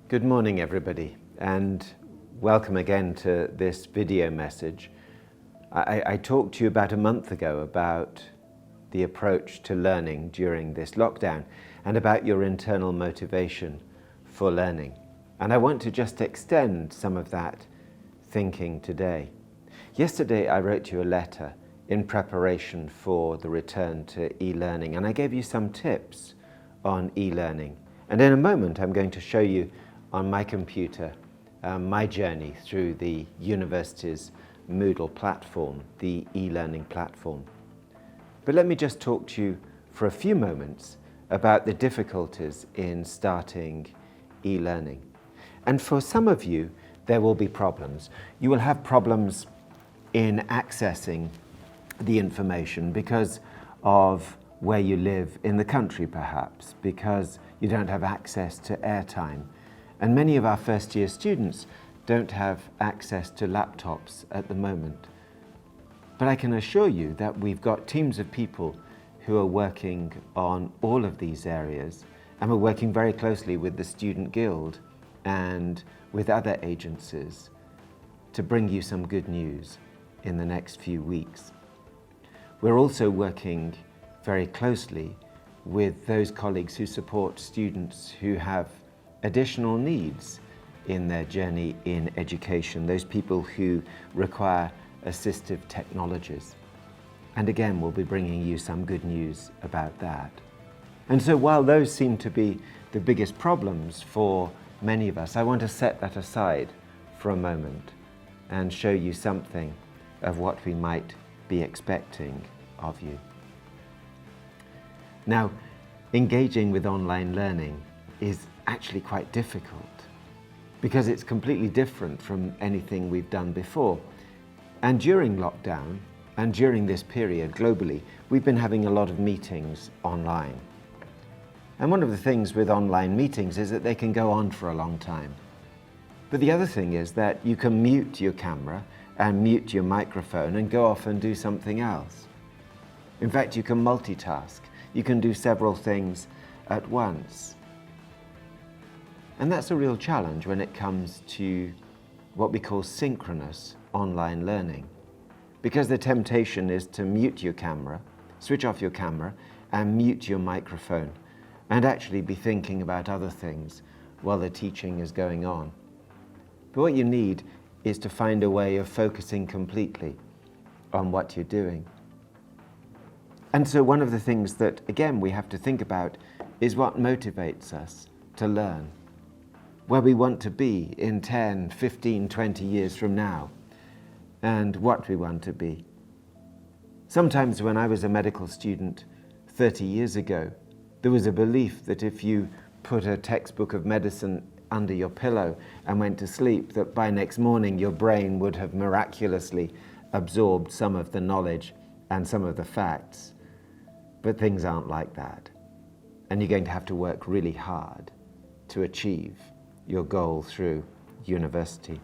Good morning, everybody, and welcome again to this video message. I talked to you about a month ago about the approach to learning during this lockdown and about your internal motivation for learning. And I want to just extend some of that thinking today. Yesterday, I wrote you a letter in preparation for the return to e-learning, and I gave you some tips on e-learning. And in a moment, I'm going to show you on my computer my journey through the university's Moodle platform, the e-learning platform. But let me just talk to you for a few moments about the difficulties in starting e-learning. And for some of you, there will be problems. You will have problems in accessing the information because of where you live in the country, perhaps, because you don't have access to airtime. And many of our first-year students don't have access to laptops at the moment. But I can assure you that we've got teams of people who are working on all of these areas, and we're working very closely with the Student Guild and with other agencies to bring you some good news in the next few weeks. We're also working very closely with those colleagues who support students who have additional needs in their journey in education, those people who require assistive technologies. And again, we'll be bringing you some good news about that. And so while those seem to be the biggest problems for many of us, I want to set that aside for a moment and show you something of what we might be expecting of you. Now, engaging with online learning is actually quite difficult because it's completely different from anything we've done before. And during lockdown and during this period globally, we've been having a lot of meetings online. And one of the things with online meetings is that they can go on for a long time. But the other thing is that you can mute your camera and mute your microphone and go off and do something else. In fact, you can multitask. You can do several things at once. And that's a real challenge when it comes to what we call synchronous online learning, because the temptation is to mute your camera, switch off your camera, and mute your microphone, and actually be thinking about other things while the teaching is going on. But what you need is to find a way of focusing completely on what you're doing. And so one of the things that, again, we have to think about is what motivates us to learn, where we want to be in 10, 15, 20 years from now, and what we want to be. Sometimes when I was a medical student 30 years ago, there was a belief that if you put a textbook of medicine under your pillow and went to sleep, that by next morning your brain would have miraculously absorbed some of the knowledge and some of the facts. But things aren't like that. And you're going to have to work really hard to achieve your goal through university.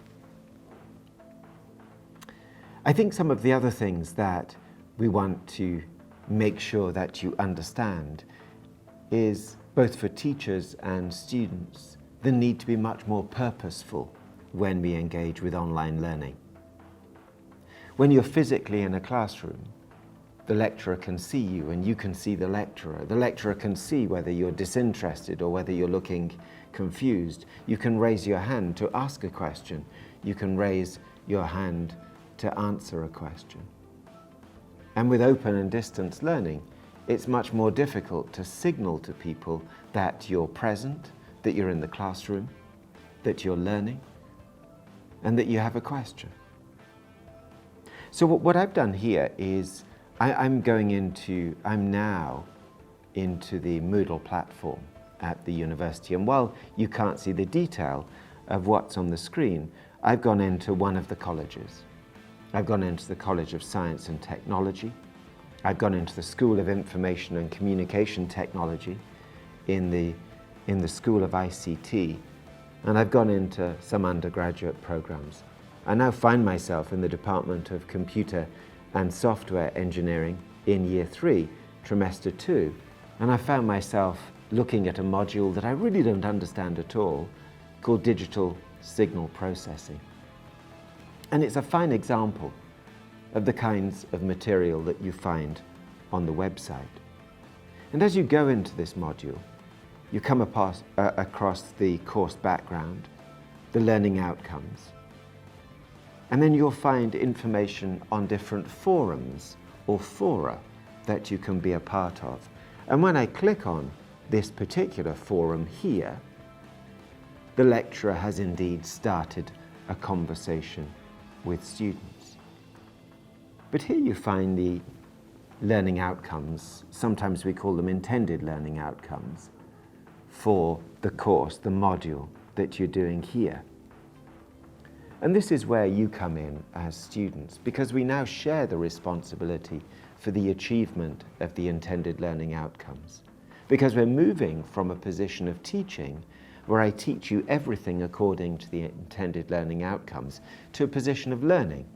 I think some of the other things that we want to make sure that you understand is, both for teachers and students, the need to be much more purposeful when we engage with online learning. When you're physically in a classroom, the lecturer can see you and you can see the lecturer. The lecturer can see whether you're disinterested or whether you're looking confused. You can raise your hand to ask a question. You can raise your hand to answer a question. And with open and distance learning, it's much more difficult to signal to people that you're present, that you're in the classroom, that you're learning, and that you have a question. So what I've done here is I'm now into the Moodle platform at the university. And while you can't see the detail of what's on the screen, I've gone into one of the colleges. I've gone into the College of Science and Technology. I've gone into the School of Information and Communication Technology in the School of ICT. And I've gone into some undergraduate programs. I now find myself in the Department of Computer and Software Engineering in Year 3, Trimester 2, and I found myself looking at a module that I really don't understand at all, called digital signal processing. And it's a fine example of the kinds of material that you find on the website. And as you go into this module, you come across the course background, the learning outcomes, and then you'll find information on different forums or fora that you can be a part of. And when I click on this particular forum here, the lecturer has indeed started a conversation with students. But here you find the learning outcomes, sometimes we call them intended learning outcomes, for the course, the module that you're doing here. And this is where you come in as students, because we now share the responsibility for the achievement of the intended learning outcomes. Because we're moving from a position of teaching, where I teach you everything according to the intended learning outcomes, to a position of learning,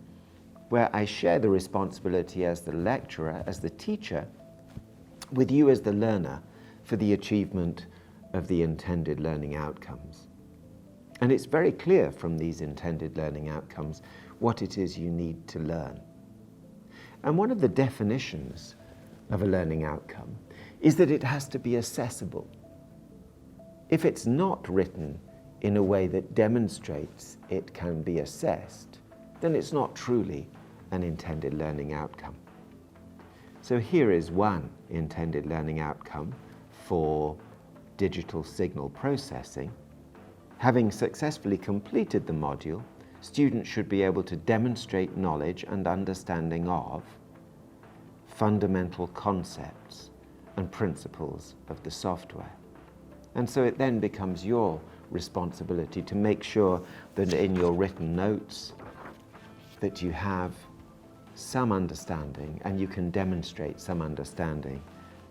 where I share the responsibility as the lecturer, as the teacher, with you as the learner for the achievement of the intended learning outcomes. And it's very clear from these intended learning outcomes what it is you need to learn. And one of the definitions of a learning outcome is that it has to be accessible. If it's not written in a way that demonstrates it can be assessed, then it's not truly an intended learning outcome. So here is one intended learning outcome for digital signal processing. Having successfully completed the module, students should be able to demonstrate knowledge and understanding of fundamental concepts and principles of the software. And so it then becomes your responsibility to make sure that in your written notes that you have some understanding and you can demonstrate some understanding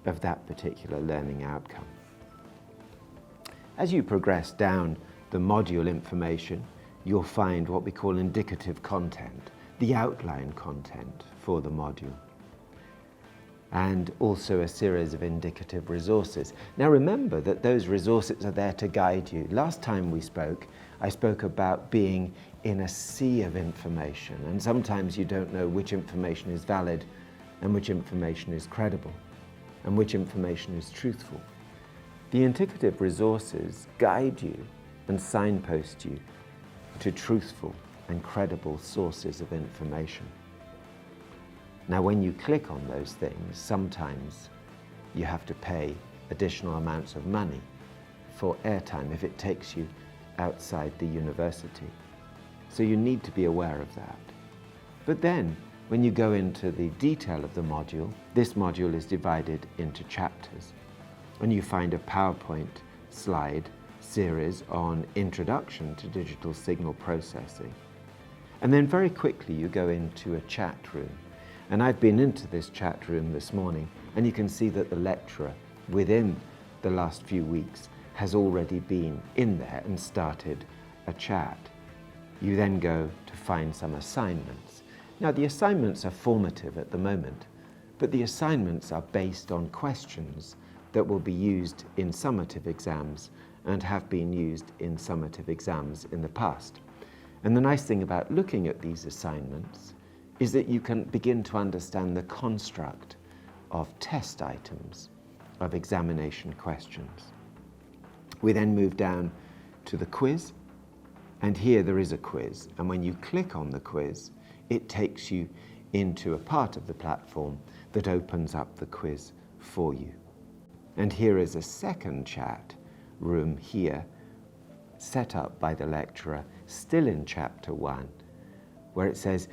of that particular learning outcome. As you progress down the module information, you'll find what we call indicative content, the outline content for the module, and also a series of indicative resources. Now remember that those resources are there to guide you. Last time we spoke, I spoke about being in a sea of information, and sometimes you don't know which information is valid and which information is credible and which information is truthful. The indicative resources guide you and signpost you to truthful and credible sources of information. Now, when you click on those things, sometimes you have to pay additional amounts of money for airtime if it takes you outside the university. So you need to be aware of that. But then, when you go into the detail of the module, this module is divided into chapters, and you find a PowerPoint slide series on Introduction to Digital Signal Processing. And then very quickly you go into a chat room. And I've been into this chat room this morning, and you can see that the lecturer, within the last few weeks, has already been in there and started a chat. You then go to find some assignments. Now, the assignments are formative at the moment, but the assignments are based on questions that will be used in summative exams and have been used in summative exams in the past. And the nice thing about looking at these assignments is that you can begin to understand the construct of test items, of examination questions. We then move down to the quiz, and here there is a quiz, and when you click on the quiz, it takes you into a part of the platform that opens up the quiz for you. And here is a second chat room here, set up by the lecturer, still in chapter 1, where it says,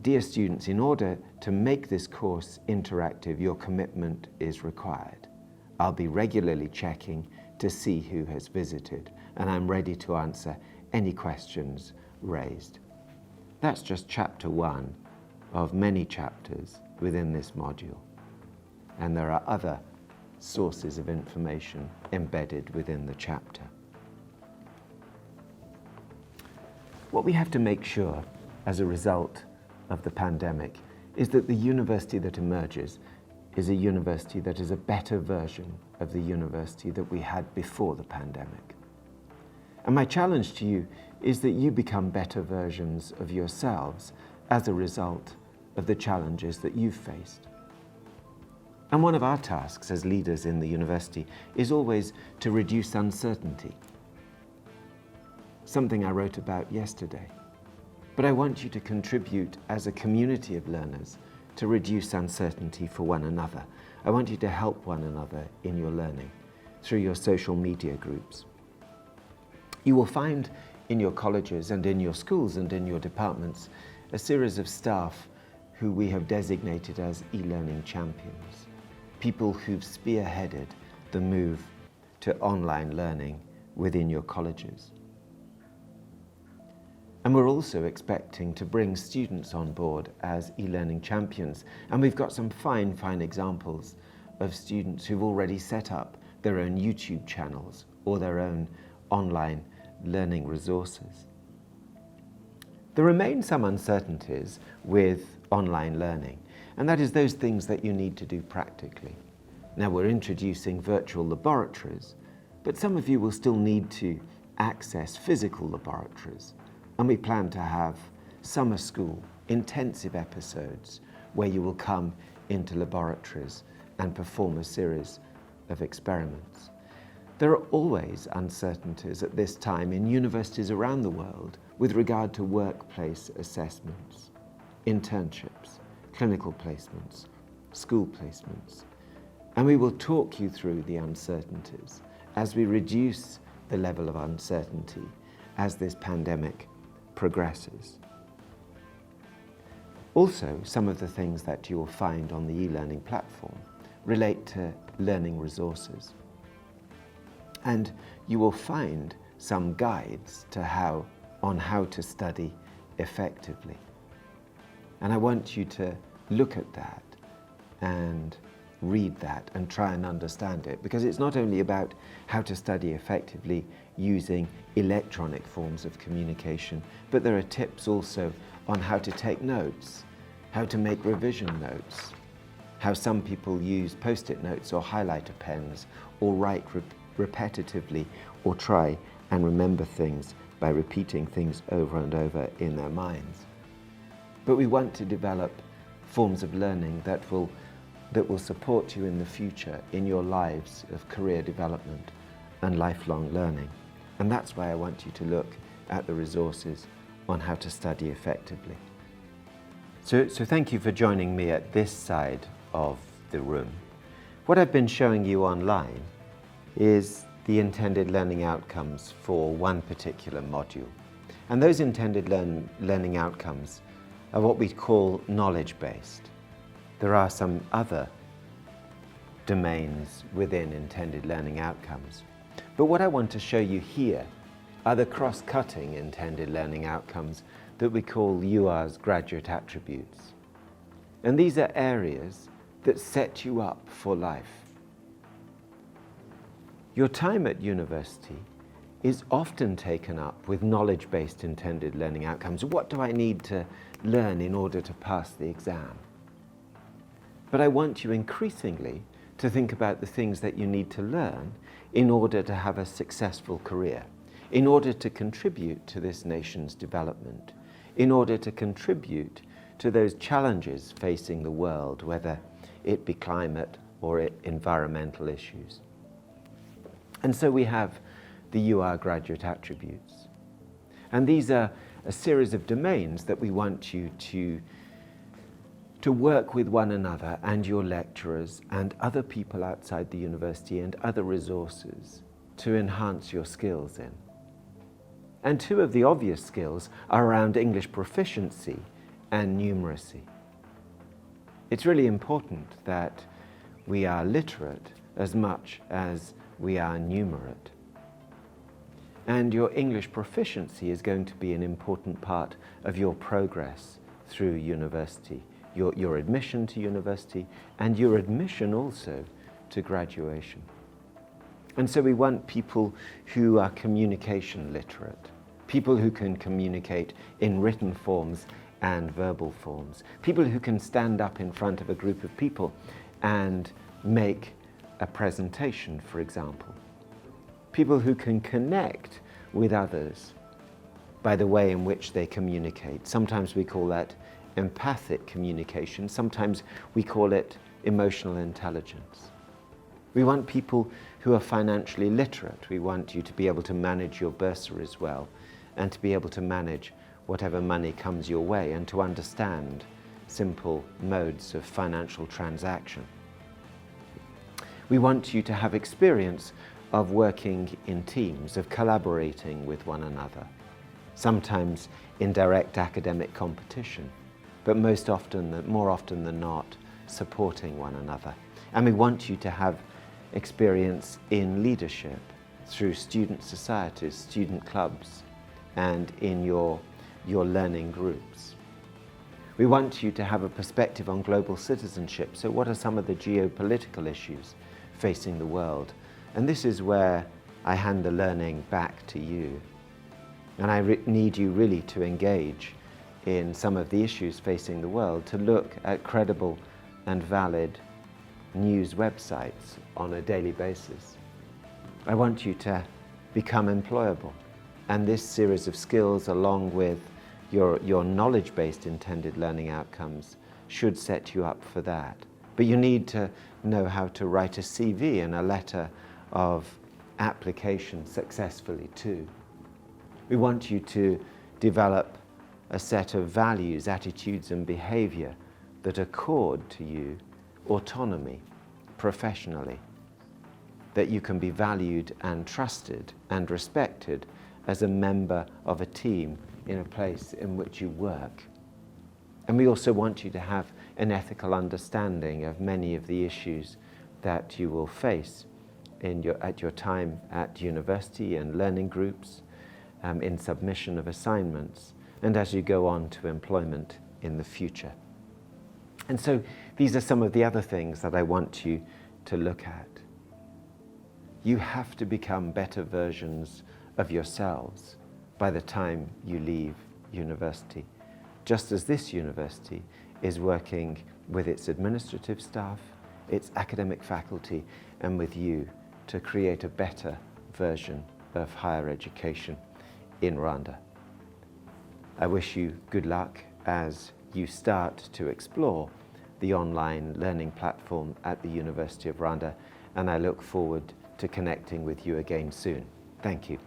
dear students, in order to make this course interactive, your commitment is required. I'll be regularly checking to see who has visited, and I'm ready to answer any questions raised. That's just chapter 1 of many chapters within this module. And there are other sources of information embedded within the chapter. What we have to make sure as a result of the pandemic is that the university that emerges is a university that is a better version of the university that we had before the pandemic. And my challenge to you is that you become better versions of yourselves as a result of the challenges that you've faced. And one of our tasks as leaders in the university is always to reduce uncertainty. Something I wrote about yesterday. But I want you to contribute as a community of learners to reduce uncertainty for one another. I want you to help one another in your learning through your social media groups. You will find in your colleges and in your schools and in your departments a series of staff who we have designated as e-learning champions, people who've spearheaded the move to online learning within your colleges. And we're also expecting to bring students on board as e-learning champions. And we've got some fine examples of students who've already set up their own YouTube channels or their own online learning resources. There remain some uncertainties with online learning, and that is those things that you need to do practically. Now we're introducing virtual laboratories, but some of you will still need to access physical laboratories. And we plan to have summer school intensive episodes where you will come into laboratories and perform a series of experiments. There are always uncertainties at this time in universities around the world with regard to workplace assessments, internships, clinical placements, school placements. And we will talk you through the uncertainties as we reduce the level of uncertainty as this pandemic progresses. Also, some of the things that you will find on the e-learning platform relate to learning resources. And you will find some guides on how to study effectively. And I want you to look at that and read that and try and understand it, because it's not only about how to study effectively using electronic forms of communication, but there are tips also on how to take notes, how to make revision notes, how some people use post-it notes or highlighter pens, or write repetitively, or try and remember things by repeating things over and over in their minds. But we want to develop forms of learning that will support you in the future in your lives of career development and lifelong learning. And that's why I want you to look at the resources on how to study effectively. So thank you for joining me at this side of the room. What I've been showing you online is the intended learning outcomes for one particular module. And those intended learning outcomes are what we call knowledge-based. There are some other domains within intended learning outcomes. But what I want to show you here are the cross-cutting intended learning outcomes that we call UR's graduate attributes. And these are areas that set you up for life. Your time at university is often taken up with knowledge-based intended learning outcomes. What do I need to learn in order to pass the exam? But I want you increasingly to think about the things that you need to learn in order to have a successful career, in order to contribute to this nation's development, in order to contribute to those challenges facing the world, whether it be climate or environmental issues. And so we have the UR graduate attributes. And these are a series of domains that we want you to work with one another and your lecturers and other people outside the university and other resources to enhance your skills in. And two of the obvious skills are around English proficiency and numeracy. It's really important that we are literate as much as we are numerate. And your English proficiency is going to be an important part of your progress through university, your admission to university and your admission also to graduation. And so we want people who are communication literate, people who can communicate in written forms and verbal forms, people who can stand up in front of a group of people and make a presentation, for example. People who can connect with others by the way in which they communicate. Sometimes we call that empathic communication. Sometimes we call it emotional intelligence. We want people who are financially literate. We want you to be able to manage your bursaries well and to be able to manage whatever money comes your way and to understand simple modes of financial transaction. We want you to have experience of working in teams, of collaborating with one another, sometimes in direct academic competition, but more often than not, supporting one another. And we want you to have experience in leadership through student societies, student clubs, and in your learning groups. We want you to have a perspective on global citizenship. So what are some of the geopolitical issues facing the world? And this is where I hand the learning back to you. And I need you really to engage in some of the issues facing the world, to look at credible and valid news websites on a daily basis. I want you to become employable. And this series of skills, along with your knowledge-based intended learning outcomes, should set you up for that. But you need to know how to write a CV and a letter of application successfully too. We want you to develop a set of values, attitudes, and behavior that accord to you autonomy professionally, that you can be valued and trusted and respected as a member of a team in a place in which you work. And we also want you to have an ethical understanding of many of the issues that you will face at your time at university and learning groups, in submission of assignments, and as you go on to employment in the future. And so these are some of the other things that I want you to look at. You have to become better versions of yourselves by the time you leave university, just as this university is working with its administrative staff, its academic faculty, and with you to create a better version of higher education in Rwanda. I wish you good luck as you start to explore the online learning platform at the University of Rwanda, and I look forward to connecting with you again soon. Thank you.